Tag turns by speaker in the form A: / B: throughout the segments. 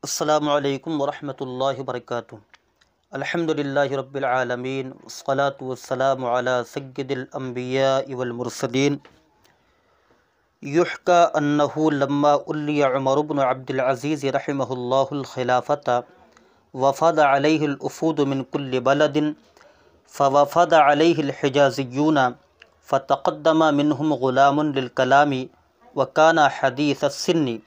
A: السلام علیکم ورحمۃ اللہ وبرکاتہ۔ الحمد للہ رب العالمین والصلاة والسلام علی سید الانبیاء والمرسلین۔ یحکى انہ لما ولی عمر بن عبد العزیز رحمہ اللہ الخلافۃ وفد علیہ الوفود من کل بلد فوفد علیہ الحجازیون فتقدم منهم غلام للکلام وکان حدیث السن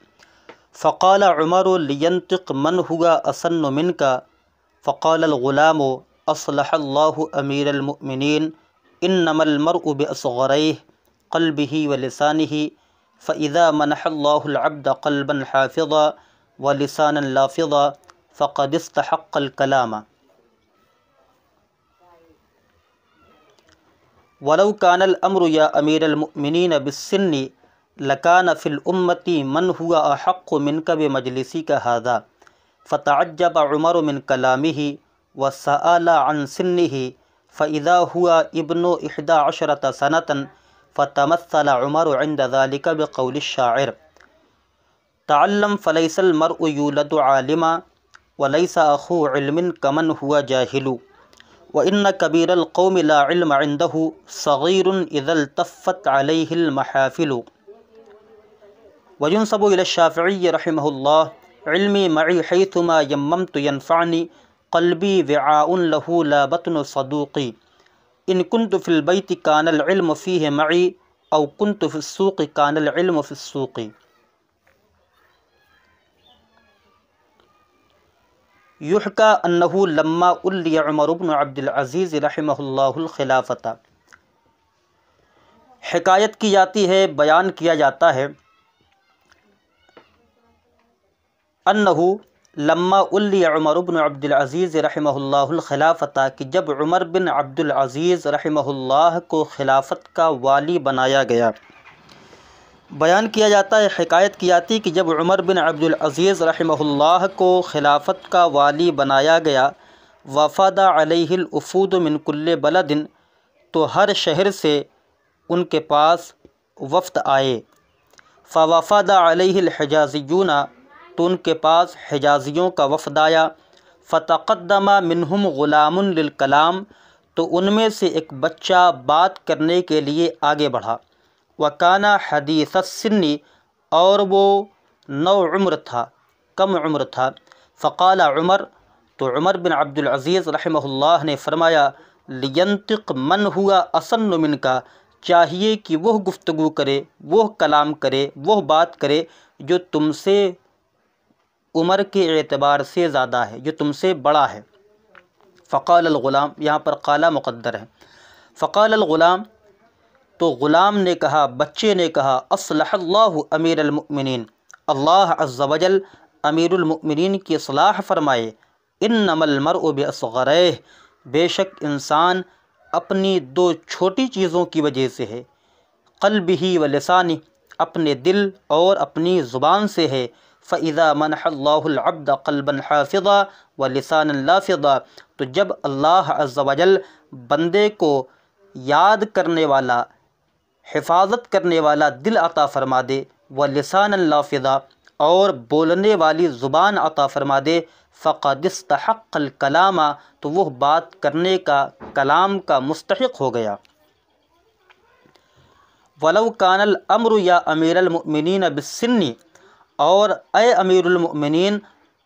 A: فقال عمر لینطق من هو اسن منك فقال الغلام اصلح الله امیر المؤمنین انما المرء باصغريه قلبه ولسانه فاذا منح الله العبد قلبا حافظا ولسانا لافظا فقد استحق الكلام ولو كان الامر يا امیر المؤمنین بالسن لکان فی الامت من هو احق منک بمجلسک هذا فتعجب عمر من کلامه وسأل عن سنه فإذا هو ابن 11 سنة فتمثل عمر عند ذلك بقول الشاعر تعلم فليس المرء يولد عالما وليس أخو علم كمن هو جاهل وإن كبير القوم لا علم عنده صغير إذا التفت عليه المحافل وينسب إلى الشافعي رحمه الله علمي معي حيثما يممت ينفعني قلبي وعاء له لا بطن صدوقي إن كنت في البيت كان العلم فيه معي أو كنت في السوق كان العلم في السوق يحكى أنه لما ولي عمر بن عبد العزيز رحمه الله الخلافة، حکایت کی جاتی ہے، بیان کیا جاتا ہے انہو لما ولی عمر بن عبد العزیز رحمہ اللہ الخلافۃ، کہ جب عمر بن عبد العزیز رحمہ اللہ کو خلافت کا والی بنایا گیا۔ بیان کیا جاتا ہے، حکایت کی جاتی کہ جب عمر بن عبد العزیز رحمہ اللہ کو خلافت کا والی بنایا گیا، وفد علیہ الوفود من کل بلد، تو ہر شہر سے ان کے پاس وفد آئے۔ فوفد علیہ الحجازیون، تو ان کے پاس حجازیوں کا وفد آیا۔ فتقدم منہم غلام للکلام، تو ان میں سے ایک بچہ بات کرنے کے لیے آگے بڑھا۔ وکان حدیث السن، اور وہ نو عمر تھا، کم عمر تھا۔ فقال عمر، تو عمر بن عبد العزیز رحمہ اللہ نے فرمایا، لینطق من ہوا اسن منک، چاہیے کہ وہ گفتگو کرے، وہ کلام کرے، وہ بات کرے جو تم سے عمر کے اعتبار سے زیادہ ہے، جو تم سے بڑا ہے۔ فقال الغلام، یہاں پر قال مقدر ہے۔ فقال الغلام، تو غلام نے کہا، بچے نے کہا، اصلح اللہ امیر المؤمنین، اللہ عز و جل امیر المؤمنین کی اصلاح فرمائے۔ انما المرء باصغريه، بے شک انسان اپنی دو چھوٹی چیزوں کی وجہ سے ہے، قلبہ و لسانہ، اپنے دل اور اپنی زبان سے ہے۔ فَإِذَا مَنَحَ اللَّهُ الْعَبْدَ قَلْبًا حَافِظًا وَلِسَانًا لَافِظًا، تو جب اللہ عز و جل بندے کو یاد کرنے والا، حفاظت کرنے والا دل عطا فرما دے، وَلِسَانًا لَافِظًا، اور بولنے والی زبان عطا فرما دے، فَقَدِ اسْتَحَقَّ الْكَلَامَ، تو وہ بات کرنے کا، کلام کا مستحق ہو گیا۔ وَلَوْ كَانَ الْأَمْرُ يَا أَمِيرَ الْمُؤْمِنِينَ بِالسِّنِّ، اور اے امیر المؤمنین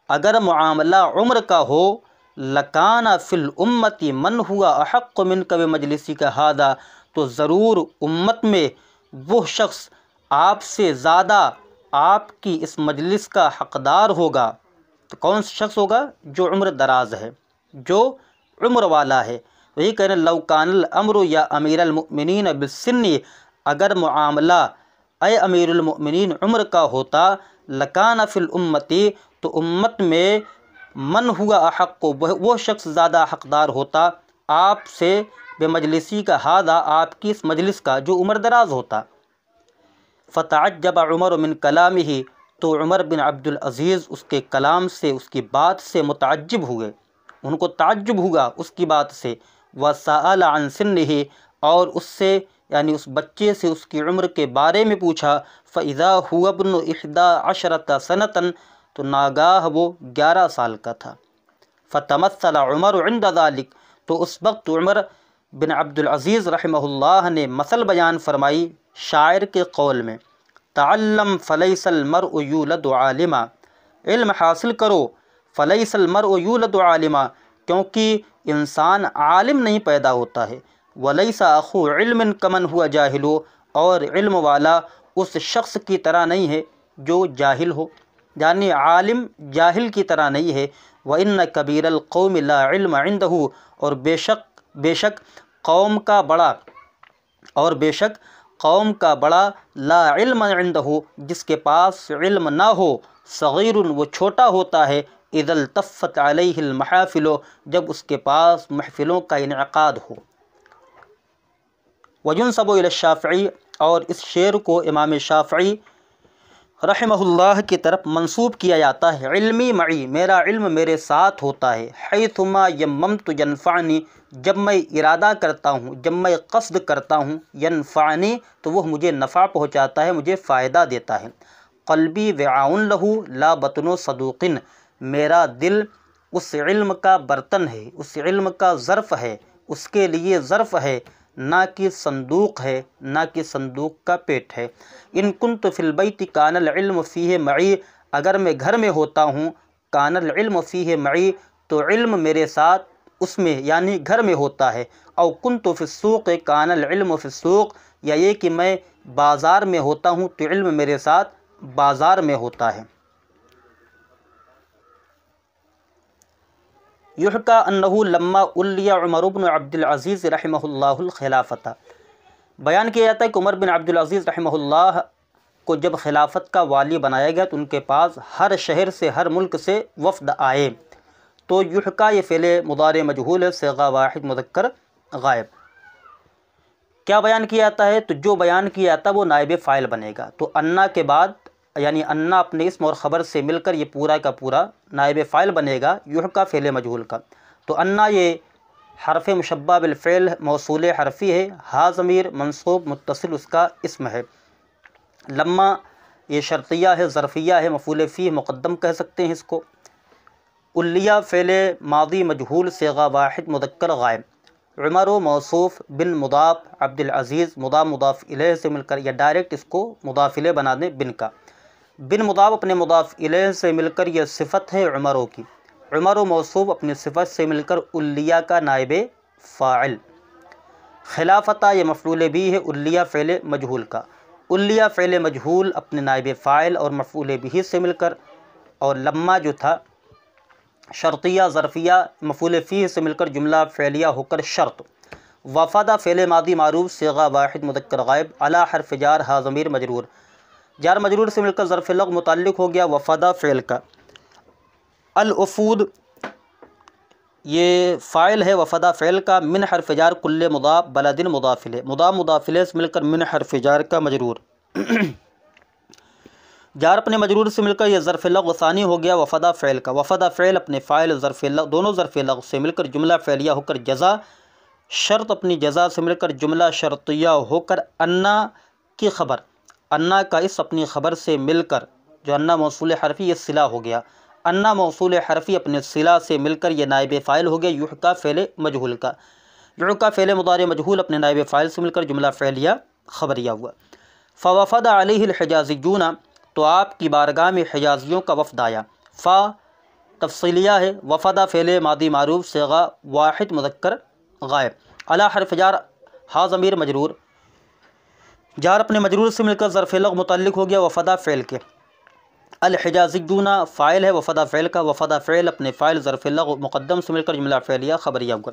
A: اگر معاملہ عمر کا ہو، لکان فی الامت من ہوا احق منک بمجلسک ھذا، تو ضرور امت میں وہ شخص آپ سے زیادہ آپ کی اس مجلس کا حقدار ہوگا۔ تو کون سا شخص ہوگا؟ جو عمر دراز ہے، جو عمر والا ہے۔ وہی کہنا، لو کان الامر یا امیر المؤمنین بالسن، اگر معاملہ اے امیر المؤمنین عمر کا ہوتا، لکان فی الامتی، تو امت میں من ہوا احق، وہ شخص زیادہ حقدار ہوتا آپ سے، بمجلسی کا ھذا، آپ کی اس مجلس کا، جو عمر دراز ہوتا۔ فتعجب عمر من کلامہ، تو عمر بن عبد العزیز اس کے کلام سے، اس کی بات سے متعجب ہوئے، ان کو تعجب ہوا اس کی بات سے۔ وسأل عن سنہ، اور اس سے یعنی اس بچے سے اس کی عمر کے بارے میں پوچھا۔ فإذا هو ابن 11 سنة، تو ناگاہ وہ 11 سال کا تھا۔ فتمثل عمر عند ذلك، تو اس وقت عمر بن عبد العزیز رحمہ اللہ نے مثل بیان فرمائی شاعر کے قول میں، تعلم فلیس المرء یولد عالما، علم حاصل کرو، فلیس المرء یولد عالما، کیونکہ انسان عالم نہیں پیدا ہوتا ہے، ولیس اخو علم کمن ہوا جاہل، اور علم والا اس شخص کی طرح نہیں ہے جو جاہل ہو، یعنی عالم جاہل کی طرح نہیں ہے۔ وَإِنَّ كَبِيرَ الْقَوْمِ لَا عِلْمَ عِنْدَهُ، اور بے شک قوم کا بڑا لا علم عندہ، جس کے پاس علم نہ ہو، صغیر وہ چھوٹا ہوتا ہے، اذا التفت علیہ المحافل، جب اس کے پاس محفلوں کا انعقاد ہو۔ وینسب الی الشافعی، اور اس شعر کو امام شافعی رحمہ اللہ کی طرف منسوب کیا جاتا ہے، علمی معی، میرا علم میرے ساتھ ہوتا ہے، حیثما یممت ینفعنی، جب میں ارادہ کرتا ہوں، جب میں قصد کرتا ہوں، ینفعنی تو وہ مجھے نفع پہنچاتا ہے، مجھے فائدہ دیتا ہے۔ قلبی وعاء لہ لا بطن صدوق، میرا دل اس علم کا برتن ہے، اس علم کا ظرف ہے، اس کے لیے ظرف ہے، نہ کہ صندوق ہے، نہ کہ صندوق کا پیٹ ہے۔ ان کنت فی البیت کان العلم فیہ معی، اگر میں گھر میں ہوتا ہوں، کان العلم فیہ معی تو علم میرے ساتھ اس میں یعنی گھر میں ہوتا ہے۔ او کنت فی السوق کان العلم فی السوق، یا یہ کہ میں بازار میں ہوتا ہوں تو علم میرے ساتھ بازار میں ہوتا ہے۔ یحکیٰ انہ لما ولی عمر بن عبد العزیز رحمہ اللہ الخلافۃ، بیان کیا جاتا ہے کہ عمر بن عبد العزیز رحمہ اللہ کو جب خلافت کا والی بنایا گیا تو ان کے پاس ہر شہر سے، ہر ملک سے وفد آئے۔ تو یحکیٰ یہ فعل مضارع مجہول ہے، صیغہ واحد مذکر غائب۔ کیا بیان کیا جاتا ہے؟ تو جو بیان کیا جاتا ہے وہ نائب فاعل بنے گا، تو انا کے بعد یعنی انا اپنے اسم اور خبر سے مل کر یہ پورا کا پورا نائب فاعل بنے گا یحکیٰ فعل مجہول کا۔ تو انا یہ حرف مشبہ بالفعل موصول حرفی ہے، ہا ضمیر منصوب متصل اس کا اسم ہے۔ لما یہ شرطیہ ہے، ظرفیہ ہے، مفعول فیہ مقدم کہہ سکتے ہیں اس کو۔ الیہ فعل ماضی مجہول صیغہ واحد مذکر غائب۔ عمر موصوف بن مضاف عبد العزیز مضاف الیہ سے مل کر، یا ڈائریکٹ اس کو مضاف الیہ بنا دیں بن کا، بن مضاف اپنے مضاف الیہ سے مل کر یہ صفت ہے عمروں کی، عمر موصوف اپنی صفت سے مل کر الیہ کا نائب فاعل۔ خلافتہ یہ مفعول بھی ہے الیہ فعل مجہول کا، الیہ فعل مجہول اپنے نائب فاعل اور مفعول بھی سے مل کر، اور لما جو تھا شرطیہ ظرفیہ مفعول فیہ سے مل کر جملہ فعلیہ ہو کر شرط۔ وفد فعل ماضی معروف صیغہ واحد مذکر غائب، علی حرف جار ہا ضمیر مجرور، جار مجرور سے مل کر ظرف لغو متعلق ہو گیا وفد فعل کا۔ الوفود یہ فاعل ہے وفد فعل کا، من حرف جار کل مضاف بلد مضاف الیہ، مضاف الیہ سے مل کر من حرف جار کا مجرور، جار اپنے مجرور سے مل کر یہ ظرف لغو ثانی ہو گیا وفد فعل کا۔ وفد فعل اپنے فاعل ظرف لغو دونوں ظرف لغو سے مل کر جملہ فعلیہ ہو کر جزا، شرط اپنی جزا سے مل کر جملہ شرطیہ ہو کر انا کی خبر، انا کا اس اپنی خبر سے مل کر جو انا موصول حرفی یہ صلہ ہو گیا، انا موصول حرفی اپنے صلہ سے مل کر یہ نائب فاعل ہو گیا یحکیٰ فعل مجہول کا۔ یحکیٰ فعل مضارع مجہول اپنے نائب فاعل سے مل کر جملہ فعلیہ خبریہ ہوا۔ فوفد علیہ الحجازیون، تو آپ کی بارگاہ میں حجازیوں کا وفد آیا۔ فا تفصیلیہ ہے، وفد فعل ماضی معروف صیغہ واحد مذکر غائب، علی حرف جار ہا ضمیر مجرور، جار اپنے مجرور سے مل کر ظرف لغو متعلق ہو گیا وفد فعل کے۔ الحجازیون فاعل ہے وفد فعل کا، وفد فعل اپنے فاعل ظرف لغو مقدم سے مل کر جملہ فعلیہ خبریہ ہوا۔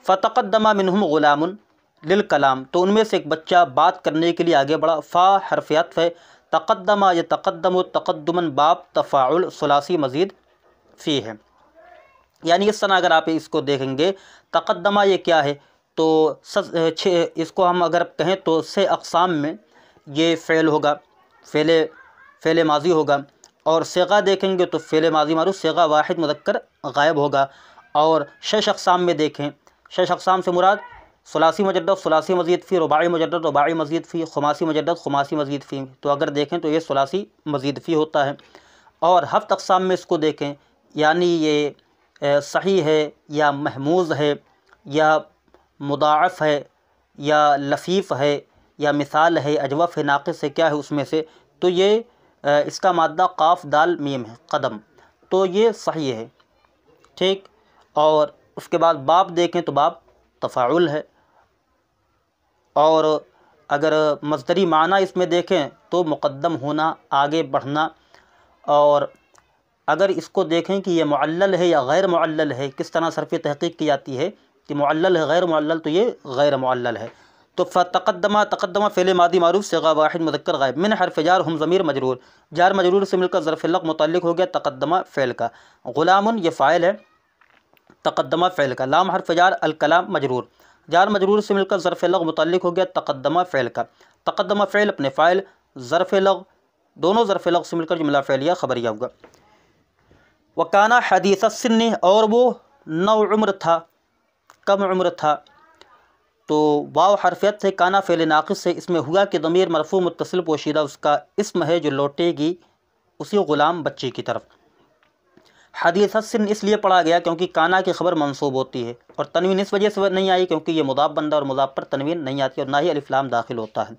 A: فتقدم منہم غلام للکلام، تو ان میں سے ایک بچہ بات کرنے کے لیے آگے بڑھا۔ فا حرف عطف ہے، تقدم یتقدم تقدما باب تفاعل ثلاثی مزید فی ہے، یعنی اس طرح اگر آپ اس کو دیکھیں گے تقدمہ یہ کیا ہے تو اس کو ہم اگر کہیں تو 6 اقسام میں یہ فعل ہوگا، فعل ماضی ہوگا، اور صیغہ دیکھیں گے تو فعل ماضی معروف صیغہ واحد مذکر غائب ہوگا، اور 6 اقسام میں دیکھیں 6 اقسام سے مراد ثلاثی مجرد ثلاثی مزید فی، رباعی مجرد رباعی مزید فی، خماسی مجرد خماسی مزید فی، تو اگر دیکھیں تو یہ ثلاثی مزید فی ہوتا ہے۔ اور ہفت اقسام میں اس کو دیکھیں، یعنی یہ صحیح ہے یا محموز ہے یا مضاعف ہے یا لفیف ہے یا مثال ہے، اجوف ہے، ناقص ہے، کیا ہے اس میں سے، تو یہ اس کا مادہ قاف دال میم ہے، قدم، تو یہ صحیح ہے، ٹھیک۔ اور اس کے بعد باب دیکھیں تو باب تفاعل ہے، اور اگر مصدری معنی اس میں دیکھیں تو مقدم ہونا، آگے بڑھنا، اور اگر اس کو دیکھیں کہ یہ معلل ہے یا غیر معلل ہے، کس طرح صرف تحقیق کی جاتی ہے کہ معلل ہے غیر معلل، تو یہ غیر معلل ہے۔ تو فتقدمہ، تقدمہ فعل ماضی معروف صیغہ واحد مذکر غائب، من حرف جار ہم ضمیر مجرور، جار مجرور سے مل کر ظرف لغ متعلق ہو گیا تقدمہ فعل کا، غلام یہ فاعل ہے تقدمہ فعل کا، لام حرف جار، الکلام مجرور، جار مجرور سے مل کر ظرف لغ متعلق ہو گیا تقدمہ فعل کا، تقدمہ فعل اپنے فاعل، ظرف لغ، دونوں ظرف لغ سے مل کر جملہ فعلیہ خبریہ ہوگا۔ وکانا حدیث السن، اور وہ نو عمر تھا، کم عمر تھا، تو واو حرفیت سے، کانا فعل ناقص سے، اس میں ہوا کہ ضمیر مرفوع متصل پوشیدہ اس کا اسم ہے جو لوٹے گی اسی غلام بچے کی طرف۔ حدیث السن اس لیے پڑھا گیا کیونکہ کانا کی خبر منصوب ہوتی ہے، اور تنوین اس وجہ سے نہیں آئی کیونکہ یہ مضاف بندہ اور مضاف پر تنوین نہیں آتی اور نہ ہی الف لام داخل ہوتا ہے۔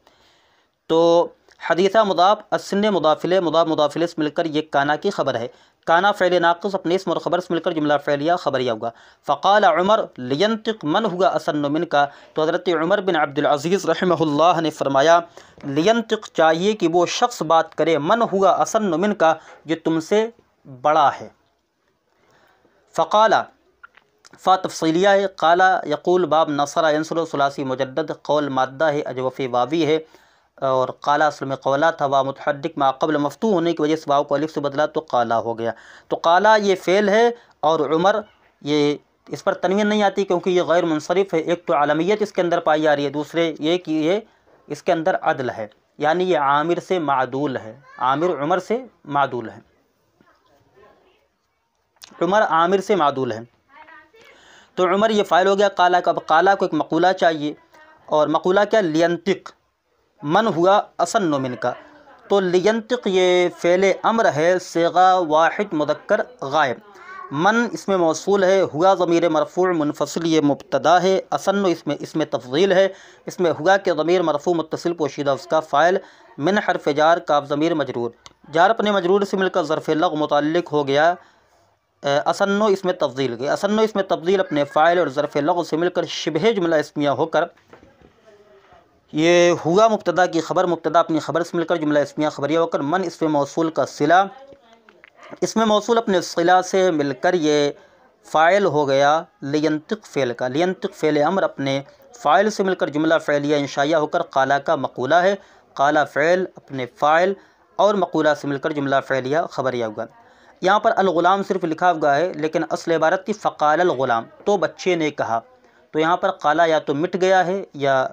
A: تو حدیثہ مضاف، السن مضاف الیہ، مضاف مضاف الیہ سے مل کر یہ کانا کی خبر ہے، کانا فعل ناقص اپنے اسم اور خبر سے مل کر جملہ فعلیہ خبریہ ہوگا۔ فقال عمر لینطق من ہوا اسن من کا، تو حضرت عمر بن عبد العزیز رحمہ اللہ نے فرمایا لینطق چاہیے کہ وہ شخص بات کرے، من ہوا اسن من کا، جو تم سے بڑا ہے۔ فقال فا تفصیلیہ ہے، قالا یقول باب نصر ینصر ثلاثی مجدد، قول مادہ ہے، اجوف واوی ہے، اور قالا اصل میں قولا تھا، وا متحرک ما قبل مفتوح ہونے کی وجہ سے واو کو الف سے بدلا تو قالا ہو گیا۔ تو قالا یہ فعل ہے، اور عمر یہ اس پر تنوین نہیں آتی کیونکہ یہ غیر منصرف ہے، ایک تو عالمیت اس کے اندر پائی جا رہی ہے، دوسرے یہ کہ یہ اس کے اندر عدل ہے، یعنی یہ عامر سے معدول ہے، عامر عمر سے معدول ہے، عمر عامر سے معدول ہے۔ تو عمر یہ فاعل ہو گیا قالا کا، اب قالا کو ایک مقولہ چاہیے، اور مقولہ کیا، لینطق من ہوا اسن من کا، تو لینطق یہ فعل امر ہے صیغہ واحد مذکر غائب، من اس میں موصول ہے، ہوا ضمیر مرفوع منفصل یہ مبتدا ہے، اسن اس میں تفضیل ہے، اس میں ہوا کہ ضمیر مرفوع متصل پوشیدہ اس کا فاعل، من حرف جار کاف ضمیر مجرور، جار اپنے مجرور سے مل کر ظرف لغ متعلق ہو گیا اسنو اس میں تفضیل گئی، اسنو اس میں تفضیل اپنے فاعل اور ظرف لغ سے مل کر شبہ جملہ اسمیہ ہو کر یہ ہوا مبتدا کی خبر، مبتدا اپنی خبر سے مل کر جملہ اسمیہ خبریہ ہو کر، من اس میں موصول کا صلہ، اس میں موصول اپنے صلہ سے مل کر یہ فاعل ہو گیا لینطق فعل کا، لینطق فعل امر اپنے فاعل سے مل کر جملہ فعلیہ انشائیہ ہو کر قالا کا مقولہ ہے، قالا فعل اپنے فاعل اور مقولہ سے مل کر جملہ فعلیہ خبریہ ہوگا۔ یہاں پر الغلام صرف لکھا ہوا ہے لیکن اصل عبارت کی فقال الغلام، تو بچے نے کہا، تو یہاں پر قالا یا تو مٹ گیا ہے یا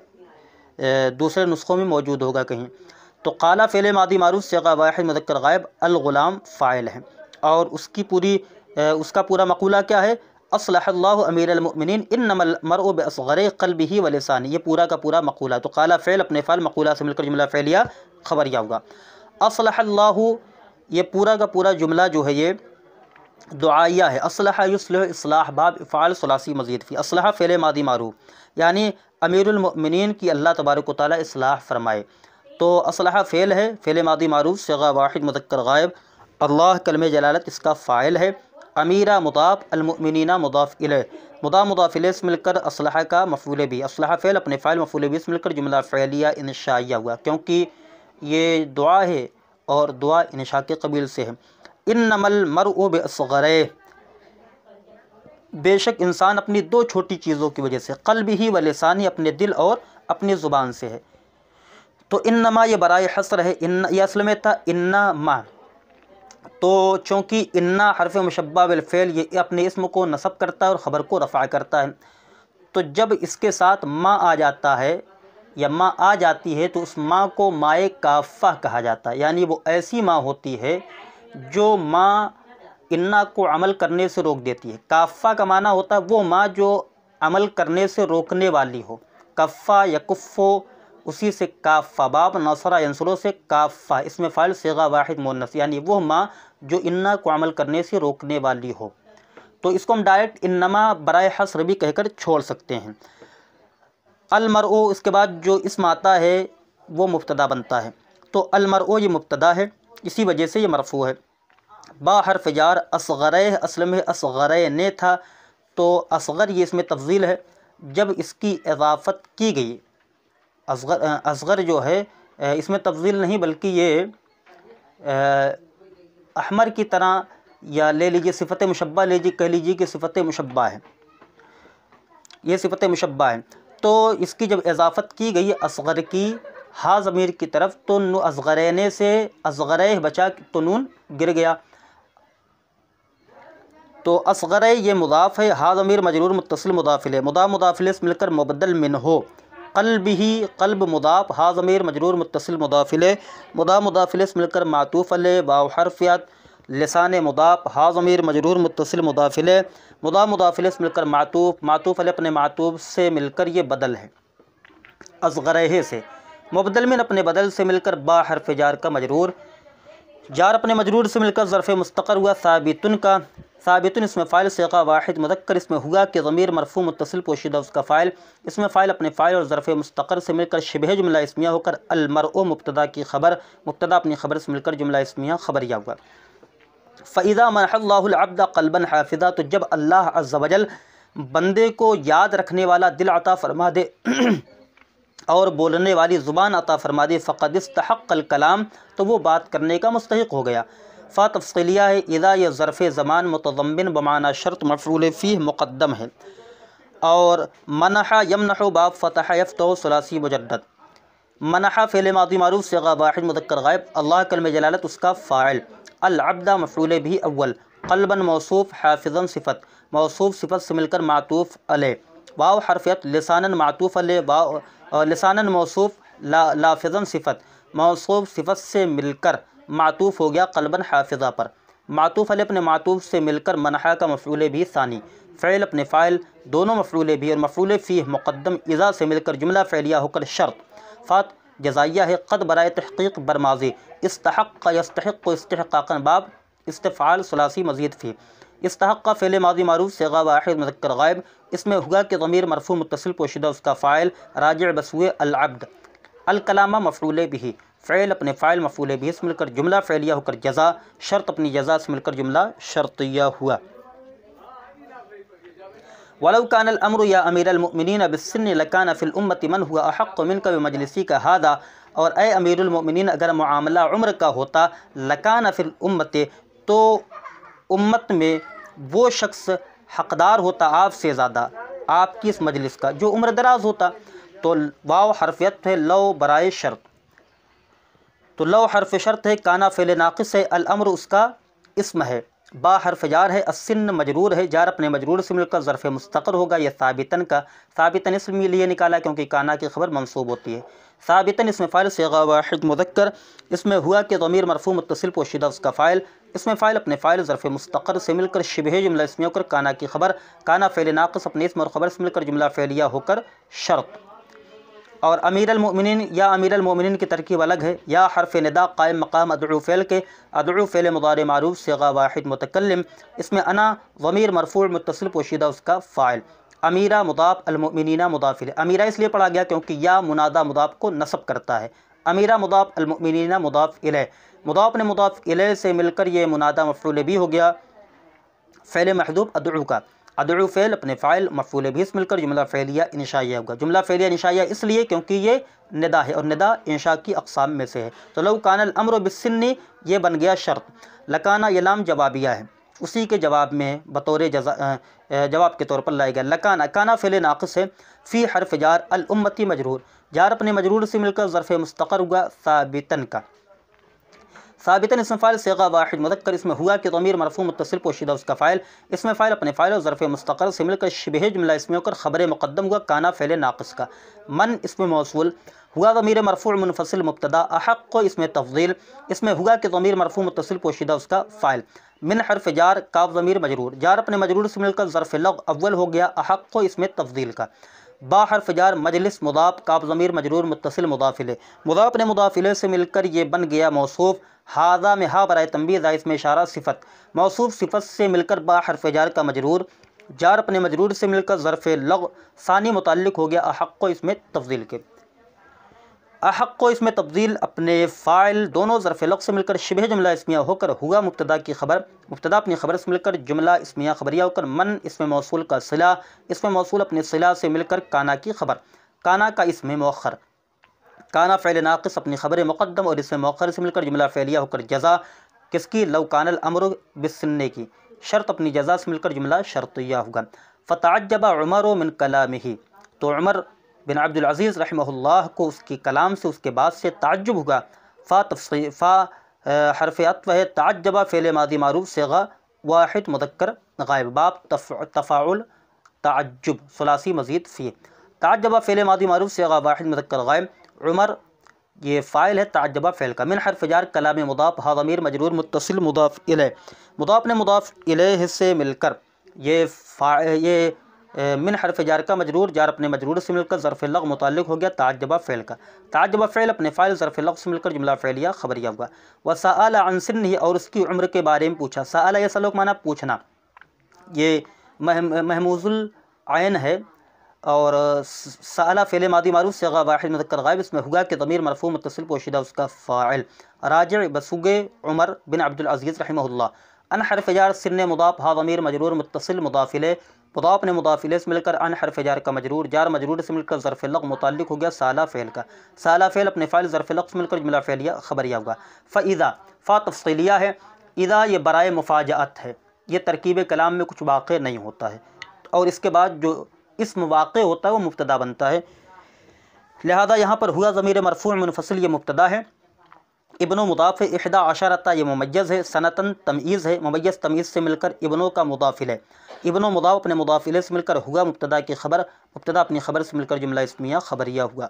A: دوسرے نسخوں میں موجود ہوگا کہیں، تو قالا فعل ماضی معروف صیغہ واحد مذکر غائب، الغلام فاعل ہے، اور اس کا پورا مقولہ کیا ہے، اصلح اللہ امیر المؤمنین انما المرء باصغر قلبہ ولسانہ، یہ پورا کا پورا مقولہ، تو قالا فعل اپنے فعل مقولہ سے مل کر جملہ فعلیہ خبریہ ہوگا۔ اصلح اللہ یہ پورا کا پورا جملہ جو ہے یہ دعائیہ ہے، اصلح یصلح اصلاح باب افعال ثلاثی مزید فی، اصلح فعل ماضی معروف یعنی امیر المؤمنین کی اللہ تبارک و تعالیٰ اصلاح فرمائے، تو اصلح فعل ہے، فعل ماضی معروف صیغہ واحد مذکر غائب، اللہ کلمہ جلالت اس کا فاعل ہے، امیرہ مضاف، المؤمنین مضاف الیہ، مضاف الیہ سے مل کر اصلح کا مفعول بھی، اصلح فعل اپنے فاعل مفعول بھی سے مل کر جملہ فعلیہ انشائیہ ہوا، کیونکہ یہ دعا ہے اور دعا انشاء کے قبیل سے ہے۔ انما المرء باصغرہ، بے شک انسان اپنی دو چھوٹی چیزوں کی وجہ سے، قلبہ و لسانی اپنے دل اور اپنی زبان سے ہے، تو انما یہ برائے حصر ہے، یہ اصل میں تھا انما، تو چونکہ انا حرف مشبہ بالفعل یہ اپنے اسم کو نصب کرتا ہے اور خبر کو رفع کرتا ہے، تو جب اس کے ساتھ ما آ جاتا ہے یا ما آ جاتی ہے تو اس ما کو مائے کافہ کہا جاتا ہے، یعنی وہ ایسی ما ہوتی ہے جو ما انا کو عمل کرنے سے روک دیتی ہے، کافہ کا معنی ہوتا ہے وہ ما جو عمل کرنے سے روکنے والی ہو، کفہ یا کفو اسی سے کافہ، باب نصرہ ینصرو سے کافہ، اس میں فاعل صیغہ واحد مؤنث، یعنی وہ ماں جو انا کو عمل کرنے سے روکنے والی ہو، تو اس کو ہم ڈائریکٹ انما برائے حصر بھی کہہ کر چھوڑ سکتے ہیں۔ المرء، اس کے بعد جو اسم آتا ہے وہ مبتدا بنتا ہے، تو المرء یہ مبتدا ہے، اسی وجہ سے یہ مرفوع ہے۔ با حرف جار، اصغرہ اصل میں اصغرہ نے تھا، تو اصغر یہ اس میں تفضیل ہے، جب اس کی اضافت کی گئی، اصغر جو ہے اس میں تفضیل نہیں بلکہ یہ احمر کی طرح، یا لے لیجیے صفت مشبہ، کہہ لیجیے کہ صفت مشبہ ہے، یہ صفت مشبہ ہے، تو اس کی جب اضافت کی گئی اصغر کی ہا ضمیر کی طرف، تو اصغرینے سے اصغرہ بچا تو نون گر گیا، تو اصغر یہ مضاف ہے، ہا ضمیر مجرور متصل مضاف الیہ، مضاف الیہ سے مل کر مبدل من ہو، قلبہ قلب مضاف، ہا ضمیر مجرور متصل مضاف الیہ، مضاف الیہ سے مل کر معطوف علیہ، واو حرف عطف، لسان مضاف، ہا ضمیر مجرور متصل مضاف الیہ، مضاف الیہ سے مل کر معطوف علیہ اپنے معطوف سے مل کر یہ بدل ہے اصغرہ سے، مبدل من اپنے بدل سے مل کر با حرف جار کا مجرور، جار اپنے مجرور سے مل کر ظرف مستقر ہوا ثابتن کا، ثابتن اس میں فاعل صیغہ واحد مذکر، اس میں ہوا کہ ضمیر مرفوع متصل پوشیدہ اس کا فاعل، اس میں فاعل اپنے فاعل اور ظرف مستقر سے مل کر شبہ جملہ اسمیہ ہو کر المرء مبتدا کی خبر، مبتدا اپنی خبر سے مل کر جملہ اسمیہ خبریہ ہوا۔ فَإِذَا مَنَحَ اللَّهُ الْعَبْدَ قَلْبًا حَافِظًا، تو جب اللہ عز و جل بندے کو یاد رکھنے والا دل عطا فرما دے اور بولنے والی زبان عطا فرما دے، فقد استحق الکلام، تو وہ بات کرنے کا مستحق ہو گیا۔ فا تفصیلیہ ہے، اذا یہ ظرف زمان متضمن بمعنی شرط مفعول فیہ مقدم ہے، اور منح یمنح باب فتح یفتح ثلاثی مجدد، منح فعل ماضی معروف صیغہ واحد مذکر غائب، اللہ کلمہ جلالت اس کا فاعل، العبد مفعول بھی اول، قلبا موصوف، حافظا صفت، موصوف صفت سے مل کر معطوف علیہ، واو حرف عطف، لسانا معطوف علیہ، واو لسانا موصوف، لافظا صفت، موصوف صفت سے مل کر معطوف ہو گیا قلبا حافظہ پر، معطوف علیہ اپنے معطوف سے مل کر منحا کا مفعول بھی ثانی، فعل اپنے فاعل، دونوں مفعول بھی اور مفعول فیہ مقدم اذا سے مل کر جملہ فعلیہ ہو کر شرط، فات جزائیہ ہے، قد برائے تحقیق برماضی، استحق یستحق استحقاقا باب استفعال ثلاثی مزید فی، استحق فعل ماضی معروف صیغہ واحد مذکر غائب، اس میں ہوا کہ ضمیر مرفوع متصل پوشیدہ اس کا فاعل راجع بسوئے العبد، الکلامہ مفعول بھی، فعل اپنے فاعل مفعول بھی سے مل کر جملہ فعلیہ ہو کر جزا، شرط اپنی جزا سے مل کر جملہ شرطیہ ہوا۔ وَلَوْ كَانَ الْأَمْرُ يَا أَمِيرَ الْمُؤْمِنِينَ بِالسِّنِّ لَكَانَ فِي الْأُمَّةِ مَنْ هُوَ أَحَقُّ مِنْكَ بِمَجْلِسِكَ هَذَا، اور اے امیر المؤمنین اگر معاملہ عمر کا ہوتا، لَكَانَ فِي الْأُمَّةِ تو امت میں وہ شخص حقدار ہوتا آپ سے زیادہ، آپ کی اس مجلس کا، جو عمر دراز ہوتا، تو واو حرف عطف ہے، لو برائے شرط، تو لو حرف شرط ہے، کانا فعل ناقص ہے، الامر اس کا اسم ہے، با حرف جار ہے، السن مجرور ہے، جار اپنے مجرور سے مل کر ظرف مستقر ہوگا، یہ ثابتن کا، ثابتن اس لیے نکالا کیونکہ کانا کی خبر منصوب ہوتی ہے، ثابتن اس میں فاعل صیغہ واحد مذکر، اس میں ہوا کہ ضمیر مرفوع متصل پوشیدہ اس کا فاعل، اس میں فاعل اپنے فاعل ظرف مستقر سے مل کر شبہ جملہ اسمیہ ہو کر کانا کی خبر، کانا فعل ناقص اپنے اسم اور خبر سے مل کر جملہ فعلیہ ہو کر شرط، اور امیر المؤمنین یا امیر المؤمنین کی ترکیب الگ ہے، یا حرف ندا قائم مقام ادعو فعل کے، ادعو فعل مضارع معروف صیغہ واحد متکلم، اس میں انا ضمیر مرفوع متصل پوشیدہ اس کا فاعل، امیرہ مضاف، المؤمنین مضاف الیہ، امیرہ اس لیے پڑھا گیا کیونکہ یا منادہ مضاف کو نصب کرتا ہے، امیرہ مضاف، المؤمنین مضاف الیہ، مضاف نے مضاف الیہ سے مل کر یہ منادہ مفعول بھی ہو گیا، فعل محذوف ادعو کا، ادعو فعل اپنے فاعل مفعول بھی سے مل کر جملہ فعلیہ انشائیہ ہوگا، جملہ فعلیہ انشائیہ اس لیے کیونکہ یہ ندا ہے اور ندا انشاء کی اقسام میں سے ہے، تو لو کان الامر بالسن یہ بن گیا شرط، لکانا یہ لام جوابیہ ہے، اسی کے جواب میں بطور جواب کے طور پر لائے گا، لکانا کانا فعل ناقص ہے، فی حرف جار، الامتی مجرور، جار اپنے مجرور سے مل کر ظرف مستقر ہوا، ثابتن کا، ثابتاً اسم فاعل صیغہ واحد مذکر، اس میں ہوا کہ ضمیر مرفوع متصل پوشیدہ اس کا فاعل، اس میں فاعل اپنے فاعل اور ظرف مستقر سے مل کر شبہ جملہ اسمیہ ہو کر خبر مقدم ہوا، کانا فعل ناقص کا، من اسم موصول، ہوا ضمیر مرفوع منفصل مبتدا، احق اس میں تفضیل، اس میں ہوا کہ ضمیر مرفوع متصل پوشیدہ اس کا فاعل، من حرف جار، کاف ضمیر مجرور، جار اپنے مجرور سے مل کر ظرف لغو اول ہو گیا، احق اس میں تفضیل کا، با حرف جار مجلس مضاف، کاف ضمیر مجرور متصل مضاف الیہ، مضاف نے مضاف الیہ سے مل کر یہ بن گیا موصوف، ہاذا میں ہا برائے تنبیہ، ذا اس میں اشارہ صفت، موصوف صفت سے مل کر با حرف جار کا مجرور، جار اپنے مجرور سے مل کر ظرف لغو، ثانی متعلق ہو گیا احق اس میں تفضیل کے، احق اس میں تفضیل اپنے فاعل دونوں ظرف لغو سے مل کر شبہ جملہ اسمیہ ہو کر ہوا مبتدا کی خبر، مبتدا اپنی خبر سے مل کر جملہ اسمیہ خبریہ ہو کر من اسم موصول کا صلہ، اسم موصول اپنے صلہ سے مل کر کانا کی خبر، کانا کا اسم مؤخر، کانا فعل ناقص اپنی خبر مقدم اور اسم مؤخر سے مل کر جملہ فعلیہ ہو کر جزا کس کی، لو کان الامر بالسنہ کی، شرط اپنی جزا سے مل کر جملہ شرطیہ ہوگا۔ فتعجب عمر من کلامہ، تو عمر بن عبد العزیز رحمہ اللہ کو اس کی کلام سے، اس کے بعد سے تعجب ہوگا۔ فا حرف عطف ہے، تعجب فعل ماضی معروف صیغہ واحد مذکر غائب، باب تفاعل تعجب ثلاثی مزید فی، تعجب فعل ماضی معروف صیغہ واحد مذکر غائب، عمر یہ فاعل ہے تعجبہ فعل کا، من حرف جار کلام مضاف، ہا ضمیر مجرور متصل مضاف الیہ، مضاف نے مضاف الیہ سے مل کر یہ من حرف جار کا مجرور، جار اپنے مجرور سے مل کر ظرف لغو متعلق ہو گیا تعجبہ فعل کا، تعجبہ فعل اپنے فاعل ظرف لغو سے مل کر جملہ فعلیہ خبریہ ہوگا۔ وسأل عن سنہ، اور اس کی عمر کے بارے میں پوچھا، سأل یسأل کا معنی پوچھنا، یہ محموز العین ہے، اور سأل فعل ماضی معروف صیغہ واحد مذکر غائب، اس میں ہوگا کہ ضمیر مرفوع متصل پوشیدہ اس کا فاعل، راجع بسوگے عمر بن عبد العزیز رحمہ اللہ، ان حرف جار سن مضاف، ہا ضمیر مجرور متصل مضاف الیہ، مضاف نے مضاف الیہ سے مل کر ان حرف جار کا مجرور، جار مجرور سے مل کر ظرف لغو متعلق ہو گیا سالہ فعل کا، سالہ فعل اپنے فاعل ظرف لغو سے مل کر جملہ فعلیہ خبریہ ہوگا۔ فاذا، فا تفصیلیہ ہے، اذا یہ برائے مفاجأت ہے، یہ ترکیب کلام میں کچھ واقع نہیں ہوتا ہے، اور اس کے بعد جو اسم واقع ہوتا ہے وہ مبتدا بنتا ہے، لہذا یہاں پر ہوا ضمیر مرفوع منفصل یہ مبتدا ہے، ابن مضاف احدا عشرتا یہ ممیز ہے، سنتن تمییز ہے، ممیز تمییز سے مل کر ابنوں کا مضاف الیہ، ابن و مضاف اپنے مضاف الیہ سے مل کر ہوا مبتدا کی خبر، مبتدا اپنی خبر سے مل کر جملہ اسمیہ خبریہ ہوا۔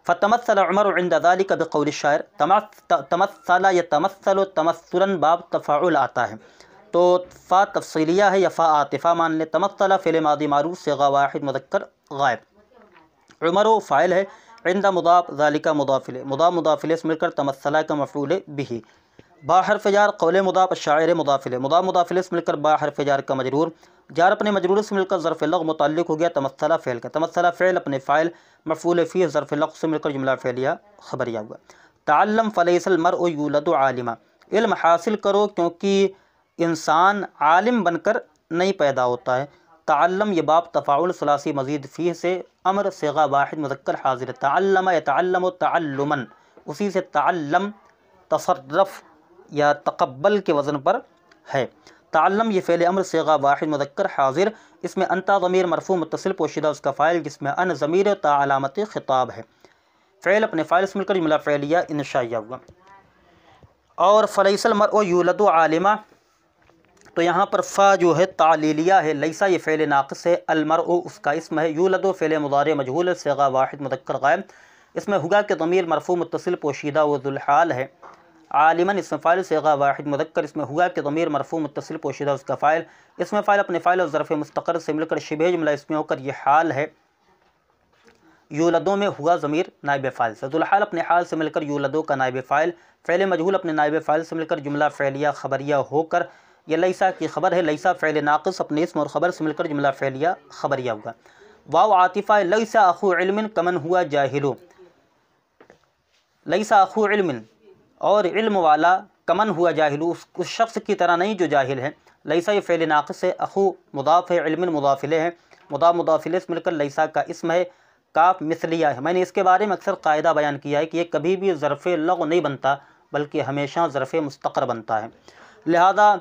A: فتمثل عمر عند ذلك بقول الشاعر، تمثل یتمثل تمثلا باب تفاعل آتا ہے، تو فا تفصیلیہ ہے یا فا عاطفہ مان لے، تمثل فعل ماضی معروف صیغہ واحد مذکر غائب، عمر فاعل ہے، عند مضاف ذالک مضاف الیہ، مضاف الیہ سے مل کر تمثل کا مفعول بہ، با حرف جار قول مضاف الشاعر مضاف الیہ، مضاف الیہ سے مل کر با حرف جار کا مجرور، جار اپنے مجرور سے مل کر ظرف لغو متعلق ہو گیا تمثل فعل کا، تمثل فعل اپنے فاعل مفعول فیہ ظرف لغو سے مل کر جملہ فعلیہ خبریہ ہوا۔ تعلم فلیس المرء یولد عالما، علم حاصل کرو کیونکہ انسان عالم بن کر نہیں پیدا ہوتا ہے، تعلم یہ باب تفاعل ثلاثی مزید فیہ سے امر صیغہ واحد مذکر حاضر، تعلم یتعلم تعلما، اسی سے تعلم تصرف یا تقبل کے وزن پر ہے، تعلم یہ فعل امر صیغہ واحد مذکر حاضر، اس میں انتا ضمیر مرفوع متصل پوشیدہ اس کا فاعل، جس میں ان ضمیر تا علامت خطاب ہے، فعل اپنے فاعل سے مل کر جملہ فعلیہ انشائیہ ہوا۔ اور فلیس المرء یولد عالما، تو یہاں پر فا جو ہے تعلیلیہ ہے، لیسا یہ فعل ناقص ہے، المرء اس کا اسم ہے، یولد فعل مضارع مجہول ہے صیغہ واحد مذکر غائب، اس میں ہوگا کہ ضمیر مرفوع متصل پوشیدہ و ذوالحال ہے، عالماً اسم فاعل صیغہ واحد مذکر، اس میں ہوگا کہ ضمیر مرفوع متصل پوشیدہ اس کا فاعل، اس میں فاعل اپنے فاعل اور ظرف مستقر سے مل کر شبہ جملہ اسمی ہو کر یہ حال ہے، یولدوں میں ہوا ضمیر نائب فاعل سے، ذوالحال اپنے حال سے مل کر یولدوں کا نائب فاعل، فعل مجہول اپنے نائب فاعل سے مل کر جملہ فعلیہ خبریہ ہو کر یہ لیسا کی خبر ہے، لیسا فعل ناقص اپنے اسم اور خبر سے مل کر جملہ فعلیہ خبریہ ہوگا۔ واو عاطفہ، لیسا اخو علم کمن ہوا جاہلو، لیسا اخو علم، اور علم والا کمن ہوا جاہلو اس شخص کی طرح نہیں جو جاہل ہے، لیسا یہ فعل ناقص ہے، اخو مضاف ہے، علم مضاف الیہ ہے، مضاف الیہ سے مل کر لیسا کا اسم ہے، کاف مثلیہ ہے، میں نے اس کے بارے میں اکثر قاعدہ بیان کیا ہے کہ یہ کبھی بھی ظرف لغو نہیں بنتا بلکہ ہمیشہ ظرف مستقر بنتا ہے، لہذا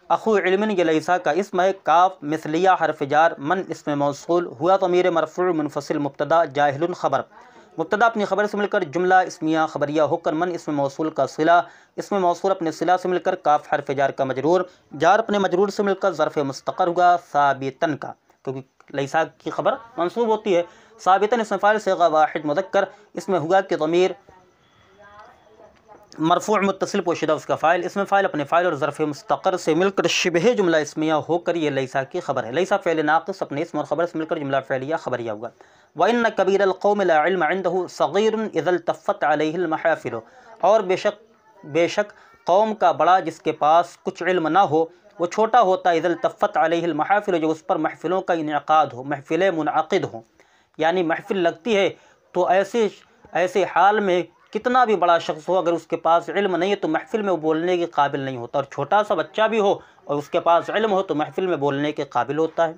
A: اخو علم یہ لیسا کا اسم ہے، کاف مثلیہ حرف جار، من اسم موصول، ہوا ضمیر مرفوع منفصل مبتدا، جاہل خبر، مبتدا اپنی خبر سے مل کر جملہ اسمیہ خبریہ ہو کر من اسم موصول کا صلہ، اسم موصول اپنے صلہ سے مل کر کاف حرف جار کا مجرور، جار اپنے مجرور سے مل کر ظرف مستقر ہوگا ثابتن کا، کیونکہ لیسا کی خبر منصوب ہوتی ہے، ثابتن اسم فاعل صیغہ واحد مذکر، اس میں ہوگا کہ ضمیر مرفوع متصل پوشیدہ اس کا فاعل، اسم فاعل اپنے فاعل اور ظرف مستقر سے مل کر شبہ جملہ اسمیہ ہو کر یہ لیسا کی خبر ہے۔ لیسا فعل ناقص اپنے اسم اور خبر سے مل کر جملہ فعلیہ خبریہ ہوگا۔ وَإِنَّ كَبِيرَ الْقَوْمِ لَا عِلْمَ عِنْدَهُ صَغِيرٌ إِذَا الْتَفَّتْ عَلَيْهِ الْمَحَافِلُ، اور بے شک قوم کا بڑا جس کے پاس کچھ علم نہ ہو وہ چھوٹا ہوتا ہے، اذا التفت علیہ المحافل، جو اس پر محفلوں کا انعقاد ہو، محفلیں منعقد ہوں، یعنی محفل لگتی ہے تو ایسے حال میں کتنا بھی بڑا شخص ہو اگر اس کے پاس علم نہیں ہے تو محفل میں وہ بولنے کے قابل نہیں ہوتا، اور چھوٹا سا بچہ بھی ہو اور اس کے پاس علم ہو تو محفل میں بولنے کے قابل ہوتا ہے۔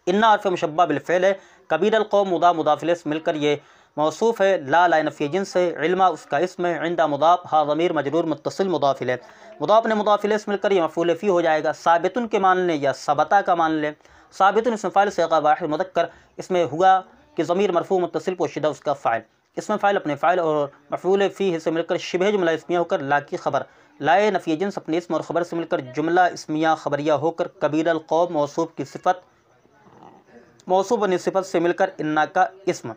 A: ان حرف مشبہ بالفعل ہے، کبیر القوم مضاف مضاف الیہ سے مل کر یہ موصوف ہے، لا نفی جنس ہے، علما اس کا اسم ہے، عند مضاف ہا ضمیر مجرور متصل مضاف الیہ، مضاف نے مضاف الیہ سے مل کر یہ مفعول فی ہو جائے گا۔ ثابتن کے مان لیں یا ثبتا کا مان لیں۔ ثابتن اسم فاعل صیغہ واحد مذکر، اس میں ہوا کہ ضمیر مرفوع متصل پوشیدہ اس کا فاعل، اسم فاعل اپنے فاعل اور مفعول فی سے مل کر شبہ جملہ اسمیہ ہو کر لا کی خبر، لائے نفی جنس اپنے اسم اور خبر سے مل کر جملہ اسمیہ خبریہ ہو کر کبیر القوم موصوف کی صفت، موصوف بنی صفت سے مل کر انا کا اسم۔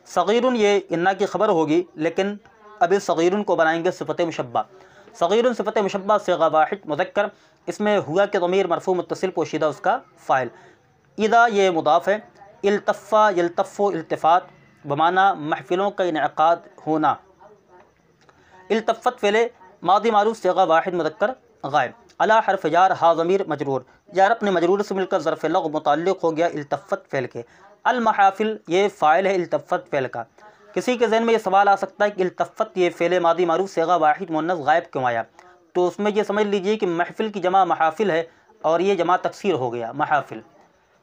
A: صغیرن یہ انا کی خبر ہوگی، لیکن ابھی صغیرن کو بنائیں گے صفت مشبہ۔ صغیرن صفت مشبہ صیغہ واحد مذکر، اس میں ہوا کہ ضمیر مرفوع متصل پوشیدہ اس کا فاعل، اذا یہ مضاف ہے، التفا یلتف التفات بمعنی محفلوں کا انعقاد ہونا، التفت فعل ماضی معروف صیغہ واحد مذکر غائب، علی حرف جار ہا ضمیر مجرور، جار اپنے مجرور سے مل کر ظرف لغو متعلق ہو گیا التفت فعل کے، المحافل یہ فاعل ہے التفت فعل کا۔ کسی کے ذہن میں یہ سوال آ سکتا ہے کہ التفت یہ فعل ماضی معروف صیغہ واحد مؤنث غائب کیوں آیا؟ تو اس میں یہ سمجھ لیجئے کہ محفل کی جمع محافل ہے اور یہ جمع تکسیر ہو گیا محافل،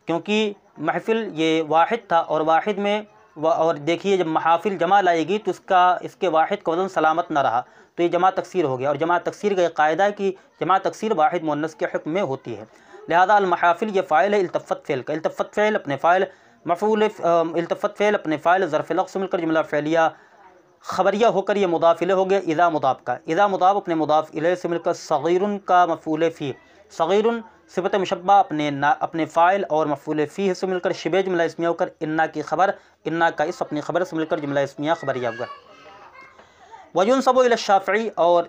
A: کیونکہ محفل یہ واحد تھا اور واحد میں اور دیکھیے جب محافل جمع لائے گی تو اس کے واحد کا وزن سلامت نہ رہا تو یہ جمع تکسیر ہو گیا، اور جمع تکسیر کا یہ قاعدہ ہے کہ جمع تکسیر واحد مؤنث کے حکم میں ہوتی ہے، لہذا المحافل یہ فاعل ہے التفت فعل کا، التفت فعل اپنے فاعل مفعول، التفت فعل اپنے فاعل ظرف لغو سے مل کر جملہ فعلیہ خبریہ ہو کر یہ مضاف الیہ ہو گیا اذا مضاف کا، اذا مضاف اپنے مضاف الیہ سے مل کر صغیرن کا مفعول فی، صغیرن صفت مشبہ اپنے فاعل اور مفعول فی سے مل کر شبہ جملہ اسمیہ ہو کر انا کی خبر، انا کا اس اپنی خبر سے مل کر جملہ اسمیہ خبریہ ہوگا۔ وینسب الی الشافعی، اور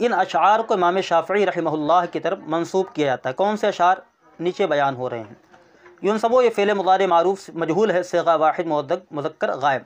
A: ان اشعار کو امام شافعی رحمہ اللہ کی طرف منسوب کیا جاتا ہے۔ کون سے اشعار؟ نیچے بیان ہو رہے ہیں۔ ینسبو یہ فعل مضارع معروف مجہول ہے صیغہ واحد مذکر غائب،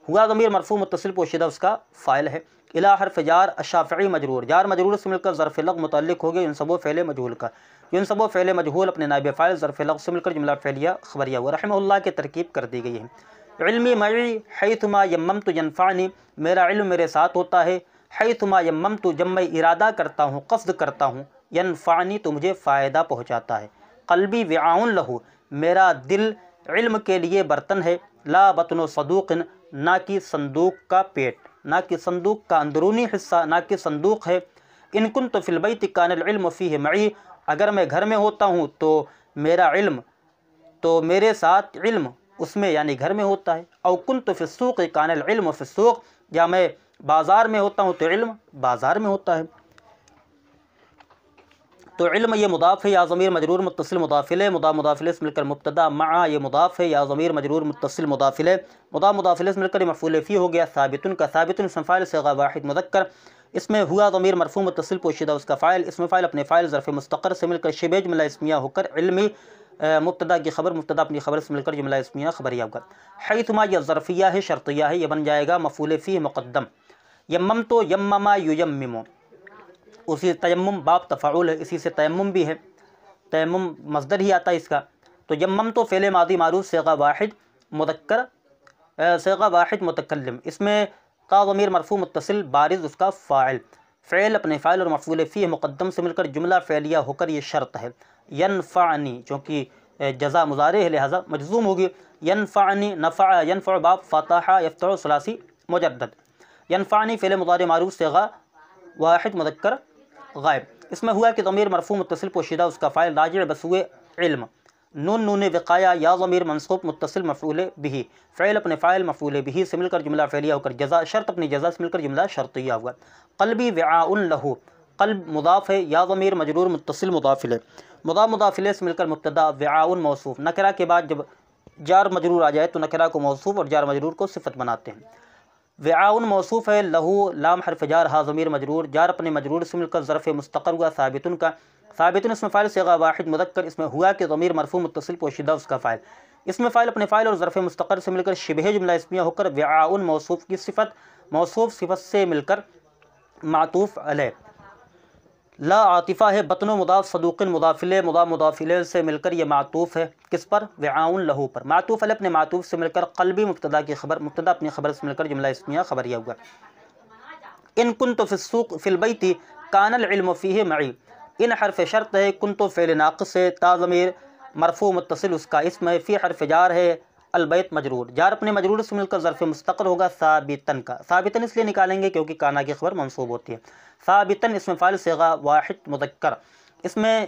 A: ہوا ضمیر مرفوع متصل پوشیدہ اس کا فاعل ہے، الی حرف جار الشافعی مجرور، جار مجرور سے مل کر ظرف لغو متعلق ہو گیا ینسبو فعل مجہول کا، ینسبو فعل مجہول اپنے نائب فاعل ظرف لغو سے مل کر جملہ فعلیہ خبریہ ہوا۔ رحمہ اللہ کی ترکیب کر دی گئی ہے۔ علمی معی حیثما یممت ینفعنی، میرا علم میرے ساتھ ہوتا ہے، حیثما یممت جب میں ارادہ کرتا ہوں قصد کرتا ہوں، ینفعنی تو مجھے فائدہ پہنچاتا ہے، قلبی وعاء لہ، میرا دل علم کے لیے برتن ہے، لا بطن صدوق، نہ کہ صندوق کا پیٹ، نہ کہ صندوق کا اندرونی حصہ، نہ کہ صندوق ہے، ان کنت فی البیت کان العلم فیہ معی، اگر میں گھر میں ہوتا ہوں تو میرا علم، تو میرے ساتھ علم اس میں یعنی گھر میں ہوتا ہے، او کنت فی السوق کان العلم فی السوق، یا میں بازار میں ہوتا ہوں تو علم بازار میں ہوتا ہے۔ تو علم یہ مضاف ہے یا ضمیر مجرور متصل مضاف الیہ، مضاف الیہ سے مل کر مبتدا، مع یہ مضاف ہے یا ضمیر مجرور متصل مضاف الیہ، مضاف الیہ سے مل کر مفعول فی ہو گیا ثابتن کا، ثابتن اسم فاعل صیغہ واحد مذکر، اس میں ہوا ضمیر مرفوع متصل پوشیدہ اس کا فاعل، اسم فاعل اپنے فاعل ظرف مستقر سے مل کر شبہ جملہ اسمیہ ہو کر علمی مبتدا کی خبر، مبتدا اپنی خبر سے مل کر جملہ اسمیہ خبریہ ہوگا۔ حیثما یہ ظرفیہ ہے شرطیہ ہے، یہ بن جائے گا مفعول فی مقدم، یممت یمما ییمم، اسی تیمم باب تفاعل ہے، اسی سے تیمم بھی ہے، تیمم مصدر ہی آتا ہے اس کا، تو یمم تو فعل ماضی معروف صیغہ واحد مذکر صیغہ واحد متکلم، اس میں تا ضمیر مرفوع متصل بارز اس کا فاعل، فعل اپنے فاعل اور مفعول فیہ مقدم سے مل کر جملہ فعلیہ ہو کر یہ شرط ہے، ینفعنی چونکہ جزا مضارع ہے لہذا مجزوم ہوگی، ینفعنی نفع ینفع باب فتح یفتح ثلاثی مجدد، ینفعنی فعل مضارع معروف صیغہ واحد مذکر غائب، اس میں ہوا کہ ضمیر مرفوع متصل پوشیدہ اس کا فاعل راجع بسوء علم، نون نون وقایا یا ضمیر منصوب متصل مفعول بہ، فعل اپنے فاعل مفعول بہ سے مل کر جملہ فعلیہ ہو کر جزا، شرط اپنی جزا سے مل کر جملہ شرطیہ ہوا۔ قلبی وعاء لہ، قلب مضاف ہے یا ضمیر مجرور متصل مضاف الیہ، مضاف الیہ سے مل کر مبتدا، وعاء موصوف، نکرہ کے بعد جب جار مجرور آ جائے تو نکرہ کو موصوف اور جار مجرور کو صفت بناتے ہیں۔ وعاء موصوف ہے، لہو لام حرف جار ہا ضمیر مجرور، جار اپنے مجرور سے مل کر ظرف مستقر ہوا ثابتن کا، ثابتن اسم فاعل صیغہ واحد مذکر، اس میں ہوا کہ ضمیر مرفوع متصل پوشیدہ اس کا فاعل، اس میں فاعل اپنے فاعل اور ظرف مستقر سے مل کر شبہ جملہ اسمیہ ہو کر وعاء موصوف کی صفت، موصوف صفت سے مل کر معطوف علیہ، لا عاطفہ ہے، بطن مضاف صدوق مضاف الیہ، مضاف الیہ سے مل کر یہ معطوف ہے کس پر؟ وعاء لہو پر، معطوف علیہ اپنے معطوف سے مل کر قلبی مبتدا کی خبر، مبتدا اپنی خبر سے مل کر جملہ اسمیہ خبریہ ہوا۔ ان کنت فی السوق فی البیت کان العلم فیہ معی، ان حرف شرط ہے، کنت فعل ناقص ہے، تا ضمیر مرفوع متصل اس کا اسم ہے، فی حرف جار ہے، البیت مجرور، جار اپنے مجرور سے مل کر ظرف مستقر ہوگا ثابتن کا، ثابتن اس لیے نکالیں گے کیونکہ کانا کی خبر منصوب ہوتی ہے، ثابتن اسم فاعل صیغہ واحد مذکر، اس میں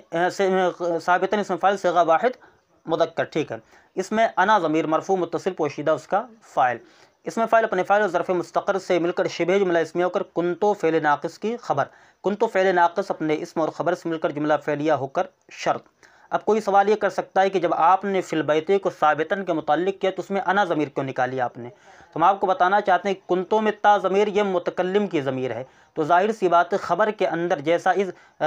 A: ثابتن اسم فاعل صیغہ واحد مذکر، ٹھیک ہے، اس میں انا ضمیر مرفوع متصل پوشیدہ اس کا فاعل، اس میں فاعل اپنے فاعل اور ظرف مستقر سے مل کر شبہ جملہ اسمیہ ہو کر کنتو فعل ناقص کی خبر، کنتو فعل ناقص اپنے اسم اور خبر سے مل کر جملہ فعلیہ ہو کر شرط۔ اب کوئی سوال یہ کر سکتا ہے کہ جب آپ نے فی البیت کو ثابتن کے متعلق کیا تو اس میں انا ضمیر کیوں نکالی آپ نے؟ تو ہم آپ کو بتانا چاہتے ہیں کنتو میں تا ضمیر یہ متکلم کی ضمیر ہے، تو ظاہر سی بات خبر کے اندر جیسا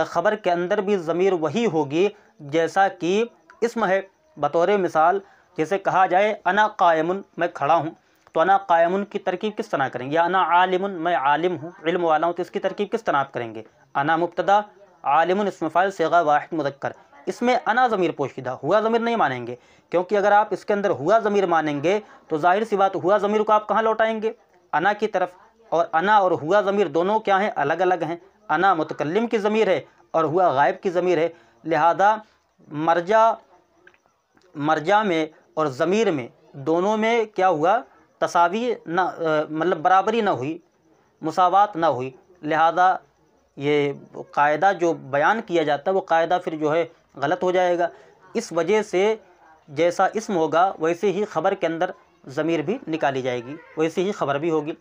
A: خبر کے اندر بھی ضمیر وہی ہوگی جیسا کہ اسم ہے، بطور مثال جیسے کہا جائے انا قائم، میں کھڑا ہوں، تو انا قائم کی ترکیب کس طرح کریں گے؟ یا انا عالم، میں عالم ہوں، علم والا ہوں، تو اس کی ترکیب کس طرح آپ کریں گے؟ انا مبتدا، عالم اسم فاعل صیغہ واحد مذکر، اس میں انا ضمیر پوشیدہ، ہوا ضمیر نہیں مانیں گے، کیونکہ اگر آپ اس کے اندر ہوا ضمیر مانیں گے تو ظاہر سی بات ہوا ضمیر کو آپ کہاں لوٹائیں گے؟ انا کی طرف، اور انا اور ہوا ضمیر دونوں کیا ہیں؟ الگ الگ ہیں، انا متکلم کی ضمیر ہے اور ہوا غائب کی ضمیر ہے، لہذا مرجع میں اور ضمیر میں دونوں میں کیا ہوا؟ تساوی نہ، مطلب برابری نہ ہوئی، مساوات نہ ہوئی، لہذا یہ قاعدہ جو بیان کیا جاتا ہے وہ قاعدہ پھر جو ہے غلط ہو جائے گا، اس وجہ سے جیسا اسم ہوگا ویسے ہی خبر کے اندر ضمیر بھی نکالی جائے گی، ویسے ہی خبر بھی ہوگی،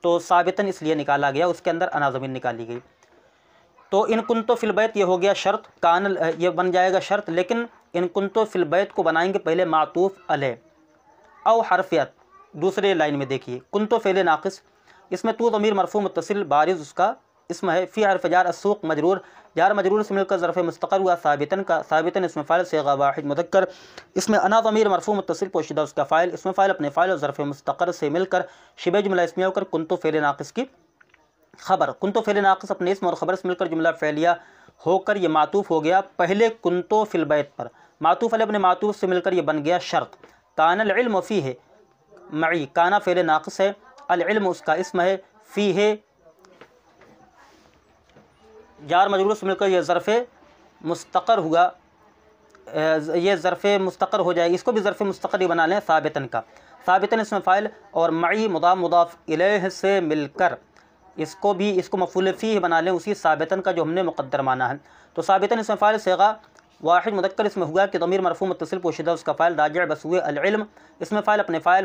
A: تو ثابتاً اس لیے نکالا گیا، اس کے اندر انا ضمیر نکالی گئی۔ تو ان کنتو فی البیت یہ ہو گیا شرط، کان یہ بن جائے گا شرط، لیکن ان کنتو فی البیت کو بنائیں گے پہلے معطوف علیہ او حرفیت۔ دوسرے لائن میں دیکھیے کنتو فعل ناقص، اس میں تو ضمیر مرفوع متصل بارز اس کا اسم ہے، فی حرف جار السوق مجرور، جار مجرور سے مل کر ظرف مستقر ہوا ثابتن کا، ثابتن اسم فاعل صیغہ واحد مذکر، اس میں انا ضمیر مرفوع متصل پوشیدہ اس کا فاعل، اس میں فاعل اپنے فاعل اور ظرف مستقر سے مل کر شبہ جملہ اسمیہ ہو کر کنتو فعل ناقص کی خبر، کنتو فعل ناقص اپنے اسم اور خبر سے مل کر جملہ فعلیہ ہو کر یہ معطوف ہو گیا پہلے کنتو فی البیت پر، معطوف علیہ اپنے معطوف سے مل کر یہ بن گیا شرط۔ کان العلم فیہ معی، کانا فعل ناقص ہے، العلم اس کا اسم ہے، فیہ جار مجرور سے مل کر یہ ظرف مستقر ہوا، یہ ظرف مستقر ہو جائے گی، اس کو بھی ظرف مستقر ہی بنا لیں ثابتن کا، ثابتن اسم فاعل اور معی مضاف الیہ سے مل کر اس کو مفعول فیہ بنا لیں، اسی ثابتن کا جو ہم نے مقدر مانا ہے، تو ثابتن اسم فاعل صیغہ واحد مذکر، اس میں ہوا کہ ضمیر مرفوع متصل پوشیدہ اس کا فاعل راجع بسوئے العلم، اس میں فاعل اپنے فاعل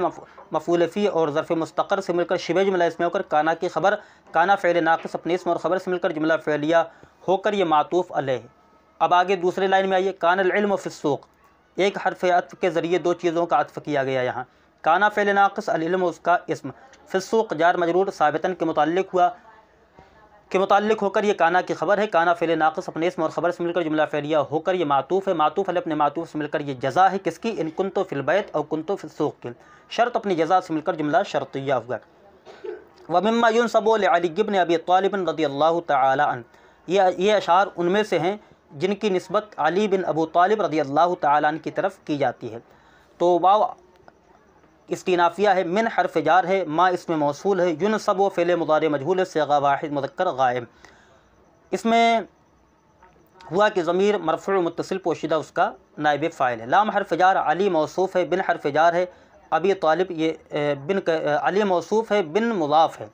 A: مفعول فی اور ظرف مستقر سے مل کر شبہ جملہ اسمیہ ہو کر کانا کی خبر، کانا فعل ناقص اپنے اسم اور خبر سے مل کر جملہ فعلیہ ہو کر یہ معطوف علیہ۔ اب آگے دوسرے لائن میں آئیے، کان العلم فی السوق، ایک حرف عطف کے ذریعے دو چیزوں کا عطف کیا گیا یہاں، کانا فعل ناقص، العلم اس کا اسم، فی السوق جار مجرور ثابتن کے متعلق ہو کر یہ کانا کی خبر ہے، کانا فعل ناقص اپنے اسم اور خبر سے مل کر جملہ فعلیہ ہو کر یہ معطوف ہے، معطوف علیہ اپنے معطوف سے مل کر یہ جزا ہے کس کی؟ ان کنتو فی البیت او کنتو فی السوق کی، شرط اپنی جزا سے مل کر جملہ شرطیہ ہوا۔ ومما ينسب لعلی بن ابی طالب رضی اللہ تعالی عنہ، یہ اشعار ان میں سے ہیں جن کی نسبت علی بن ابو طالب رضی اللہ تعالی عنہ کی طرف کی جاتی ہے، تو واو استینافیہ ہے، من حرف جار ہے، ما اسم موصول ہے، ینسب و فعل مضارع مجہول ہے، صیغہ واحد مذکر غائب، اس میں ہوا کہ ضمیر مرفوع متصل پوشیدہ اس کا نائب فاعل ہے، لام حرف جار، علی موصوف ہے، بن حرف جار ہے، ابی طالب یہ علی موصوف ہے، بن مضاف ہے،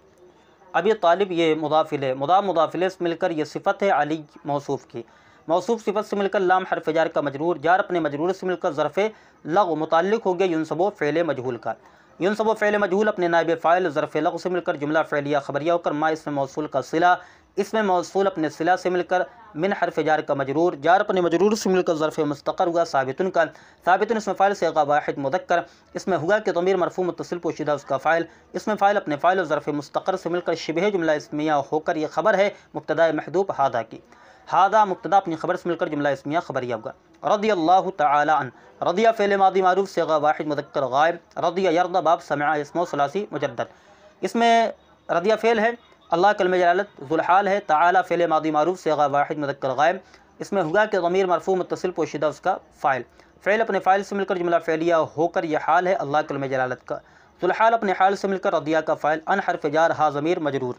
A: ابی طالب یہ مضاف الیہ، مضاف الیہ سے مل کر یہ صفت ہے علی موصوف کی، موصوف صفت سے مل کر لام حرف جار کا مجرور، جار اپنے مجرور سے مل کر ظرف لغو متعلق ہو گیا ینسب و فعل مجہول کا، ینسب و فعل مجہول اپنے نائب فاعل ظرف لغو سے مل کر جملہ فعلیہ خبریہ ہو کر ما اسم موصول کا صلہ، اسم موصول اپنے صلہ سے مل کر من حرف جار کا مجرور، جار اپنے مجرور سے مل کر ظرف مستقر ہوا ثابتن کا، ثابتن اس میں فاعل صیغہ واحد مذکر، اس میں ہوا کہ ضمیر مرفوع متصل پوشیدہ اس کا فاعل، اس میں فاعل اپنے فاعل اور ظرف مستقر سے مل کر شبہ جملہ اسمیہ ہو کر یہ خبر ہے مبتدا محذوف ہادہ کی، ہادہ مبتدا اپنی خبر سے مل کر جملہ اسمیہ خبریہ ہوگا۔ رضی اللہ تعالی عنہ، رضیہ فعل ماضی معروف صیغہ واحد مذکر غائب، رضیہ یرضی باب سمع اسم ثلاثی مجدد، اس میں رضیہ فعل ہے، اللہ کلمہ جلالت ذوالحال ہے، تعالی فعل ماضی معروف صیغہ واحد مذکر غائب، اس میں ہوا کہ ضمیر مرفوع متصل پوشیدہ اس کا فاعل، فعل اپنے فاعل سے مل کر جملہ فعلیہ ہو کر یہ حال ہے اللہ کلمہ جلالت کا، ذوالحال اپنے حال سے مل کر رضیہ کا فاعل، ان حرف جار ہا ضمیر مجرور،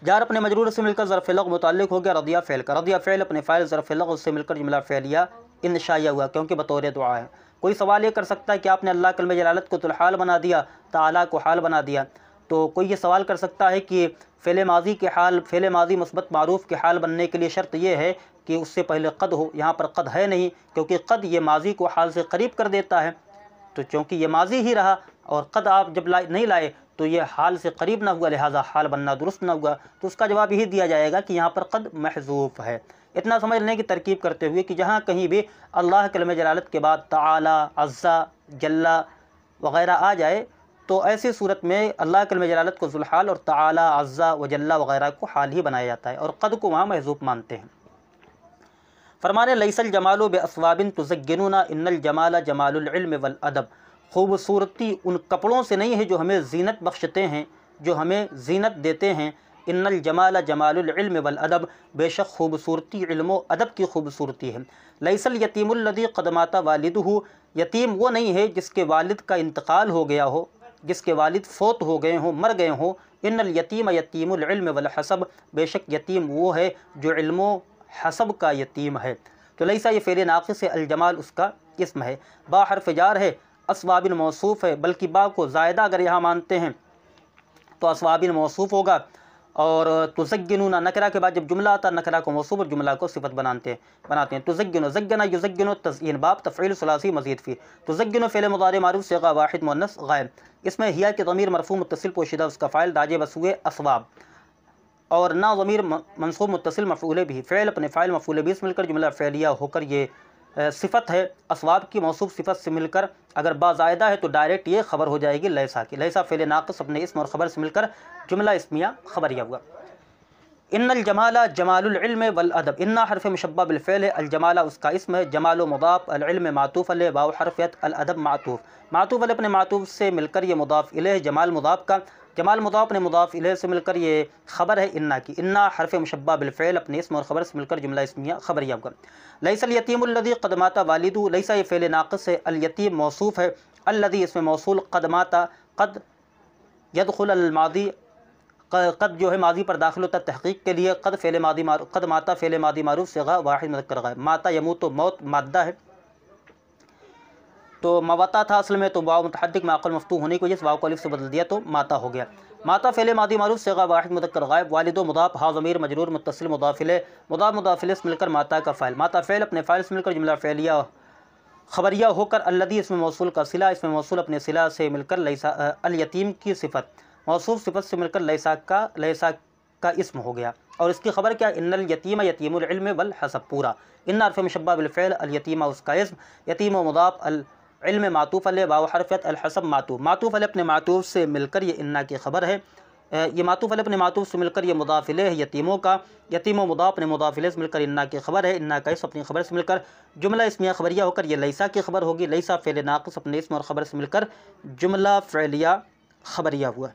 A: جار اپنے مجرور سے مل کر ظرف لغو متعلق ہو گیا رضیہ فعل کا، رضیہ فعل اپنے فاعل ظرف لغو سے مل کر جملہ فعلیہ انشائیہ ہوا کیونکہ بطور دعا ہے۔ کوئی سوال یہ کر سکتا ہے کہ آپ نے اللہ کلمہ جلالت کو ذوالحال بنا دیا، تعالیٰ کو حال بنا دیا، تو کوئی یہ سوال کر سکتا ہے کہ فعل ماضی کے حال، فعل ماضی مثبت معروف کے حال بننے کے لیے شرط یہ ہے کہ اس سے پہلے قد ہو، یہاں پر قد ہے نہیں کیونکہ قد یہ ماضی کو حال سے قریب کر دیتا ہے، تو چونکہ یہ ماضی ہی رہا اور قد آپ جب نہیں لائے تو یہ حال سے قریب نہ ہوا، لہٰذا حال بننا درست نہ ہوا، تو اس کا جواب یہی دیا جائے گا کہ یہاں پر قد محذوف ہے۔ اتنا سمجھ لیں کہ ترکیب کرتے ہوئے کہ جہاں کہیں بھی اللہ کلمہ جلالت کے بعد تعالی، عزا، جلا وغیرہ آ جائے تو ایسی صورت میں اللہ کلمہ جلالت کو ذوالحال اور تعالی، عزا و جلا وغیرہ کو حال ہی بنایا جاتا ہے اور قد کو وہاں محذوف مانتے ہیں۔ فرمانے لیس الجمال باسواب تزینون ان الجمال جمال العلم والادب، خوبصورتی ان کپڑوں سے نہیں ہے جو ہمیں زینت بخشتے ہیں، جو ہمیں زینت دیتے ہیں، ان الجمال جمال العلم والادب، بے شک خوبصورتی علم و ادب کی خوبصورتی ہے۔ لیس الیتیم الذی قد مات والدہ، یتیم وہ نہیں ہے جس کے والد کا انتقال ہو گیا ہو، جس کے والد فوت ہو گئے ہوں، مر گئے ہوں، ان الیتیم یتیم العلم والحسب، بے شک یتیم وہ ہے جو علم و حسب کا یتیم ہے۔ تو لیسا یہ فعل ناقص ہے، الجمال اس کا اسم ہے، با حرف جار ہے، اسواب موصوف ہے، بلکہ با کو زائدہ اگر یہاں مانتے ہیں تو اسواب موصوف ہوگا، اور تزینون نکرہ کے بعد جب جملہ آتا ہے نکرہ کو موصوف اور جملہ کو صفت بناتے ہیں۔ تزین زین یزین تزئین باب تفعیل ثلاثی مزید فی، تزین فعل مضارع معروف صیغہ واحد مؤنث غائب، اس میں ہیا کہ ضمیر مرفوع متصل پوشیدہ اس کا فاعل راجع بس ہوئے اسواب، اور نہ ضمیر منصوب متصل مفعول بھی، فعل اپنے فاعل مفعول بھی سے مل کر جملہ فعلیہ ہو کر یہ صفت ہے، اسواب کی موصوف صفت سے مل کر اگر با زائدہ ہے تو ڈائریکٹ یہ خبر ہو جائے گی لیسا کی، لیسا فعل ناقص اپنے اسم اور خبر سے مل کر جملہ اسمیہ خبریہ ہوا۔ ان الجمال جمال العلم والادب، ان حرف مشبہ بالفعل ہے، الجمال اس کا اسم ہے، جمال و مضاف، العلم معطوف علیہ، واو حرفیت، الادب معطوف علیہ اپنے معطوف سے مل کر یہ مضاف الیہ، جمال مضاف کا، جمال مضاف اپنے مضاف الیہ سے مل کر یہ خبر ہے انا کی، انا حرف مشبہ بالفعل اپنے اسم اور خبر سے مل کر جملہ اسمیہ خبریہ ہوگا۔ لیس الیتیم الذی قد مات والدہ، لیسا یہ فعل ناقص ہے، الیتیم موصوف ہے، الذی اس میں موصول، قد مات، قد یدخل الماضی، قد جو ہے ماضی پر داخل ہوتا ہے تحقیق کے لیے، قد فعل ماضی معروف، قد ماتا فعل ماضی معروف صیغہ واحد مذکر غائب، ماتا یموت تو موت مادہ ہے، تو مواتا تھا اصل میں، تو واو متحرک معقل مفتوح ہونے کی وجہ سے واو کو الف سے بدل دیا تو ماتا ہو گیا۔ ماتا فعل ماضی معروف صیغہ واحد مذکر غائب، والد و مضاف، ہا ضمیر مجرور متصل مضاف الیہ، مضاف الیہ سے مل کر ماتا کا فاعل، ماتا فعل اپنے فاعل سے مل کر جملہ فعلیہ خبریہ ہو کر، الذی اس میں موصول کا صلہ، اس میں موصول اپنے صلہ سے مل کر لیسا، الیتیم کی صفت، موصوف صفت سے مل کر لیسا کا اسم ہو گیا، اور اس کی خبر کیا، ان الیتیم یتیم العلم والحسب پورا، ان حرف مشبہ بالفعل، الیتیم اس کا اسم، یتیم و مضاف، العلم معطوف علیہ، واو حرفیت، الحسب معطوف علیہ اپنے معطوف سے مل کر یہ انا کی خبر ہے، یہ معطوف علیہ اپنے معطوف سے مل کر یہ مضاف الیہ یتیموں کا، یتیم و مضاف اپنے مضاف الیہ سے مل کر انا کی خبر ہے، انا کا اسم اپنی خبر سے مل کر جملہ اسمیہ خبریہ ہو کر یہ لیسا کی خبر ہوگی، لیسا فعل ناقص اپنے اسم اور خبر سے مل کر جملہ فعلیہ خبریہ ہوا۔